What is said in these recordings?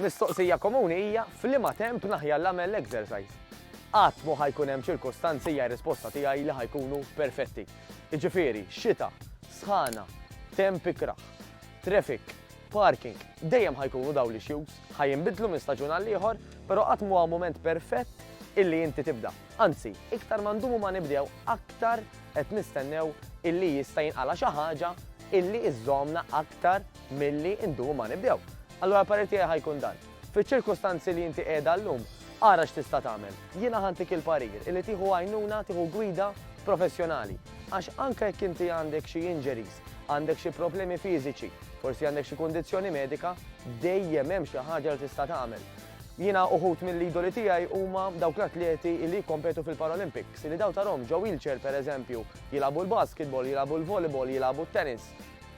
mistoqsija komuni hija f'liema temp naħjar nagħmel l-exercise. Qatt mu ħajkun hemm ċirkostanzi hija risposta tiegħi li ħajkunu perfetti. Jiġifieri, xita, sħana, temp ikraħ, traffic, parking, dejjem ħajkunu dawn l-issues, ħajinbidlu minn staġun għal ieħor, però qatt mu mument perfett illi inti tibda. Anzi, iktar ma ndumu ma nibdew, aktar qed nistennew illi jista' jinqala xi ħaġa illi iżżommna aktar milli ndumu ma nibdew. Allura parir tiegħi ħajkun dan. Fiċ-ċirkustanzi li inti qiegħda llum, ara x'tista' tagħmel. Jiena ħantik il-parir illi tieħu għajnuna, tieħu gwida professjonali. Għax anke jekk inti għandek xi injuries, għandek xi problemi fiżiċi, forsi għandek xi kundizzjoni medika, dejjem hemm xi ħaġa li tista' tagħmel. Jiena uħut mill-idoli tiegħi huma dawk l-atleti li jkompetu fil-Paralympics, li daw tarhom ġew wheelchair pereżempju, jilagħbu l-basketball, jilagħbu l-volleyball, jilagħbu t-tennis.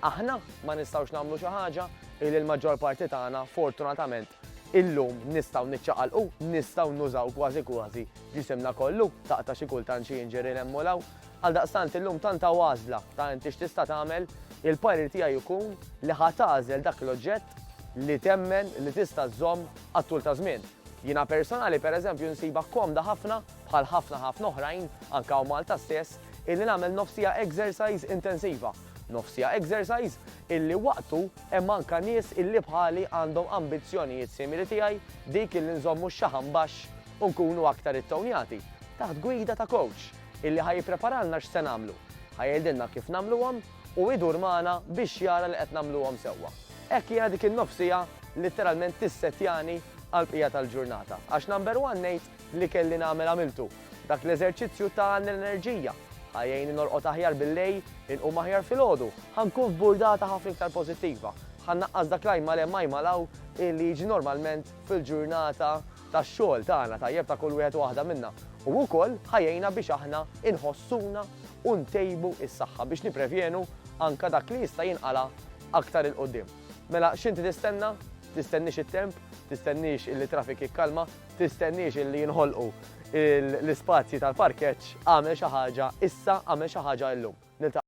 Aħna ma nistgħux nagħmlu xi ħaġa li l-maġġor parti tagħna fortunatament illum nistgħu niċċaqalqu, nistgħu nużaw kważi kważi ġisimna kollu taqta' xi kultant xi inġeri nemmolaw. Għaldaqstant illum tanta għażla ta' inti x'tista' tagħmel, il-parir tiegħi jkun li ħatagħżel dak l-oġġett li temmen li tista' żżomm għat-tul ta' żmien. Jiena personali pereżempju nsiba komda ħafna bħal ħafna oħrajn anke hawn Malta stess illi nagħmel nofsija exercise intensiva. Nofsija exercise illi waqtu hemm anke nies illi bħali għandhom ambizzjonijiet simili tiegħi dik illi nżommu x-xaħam baxx u nkunu aktar ittownjati. Taħt gwida ta' coach illi ħajjippreparalna x'se nagħmlu. Ħajjgħidilna kif nagħmluhom u jdur magħna biex jara li qed nagħmluhom sewwa. Hekk jiena dik in-nofsija litteralment tissettjani għall-bqija tal-ġurnata. Għax number one ngħid li kelli nagħmel għamiltu. Dak l-eżerċizzju ta' l-enerġija. Ħajjejni norqod aħjar bil-lejl, inqum aħjar filgħodu. Ħankun f'burdata ħafna iktar pożittiva. Ħannaqqas dak l-ajma majmalaw illi jiġi normalment fil-ġurnata tax-xogħol tagħna tajjeb ta' kull wieħed waħda minnha. U wkoll ħajjejna biex aħna inħossuna u ntejbu s-saħħa biex nipprevjenu anke dak li jista' jinqala aktar il-qudiem. Mela x'inti tistenna? Tistennix it-temp, tistennix illi traffic jikkalma, tistennix illi jinħolqu l-ispazji tal-parkeġġ, għamel xi ħaġa issa, għamel xi ħaġa llum.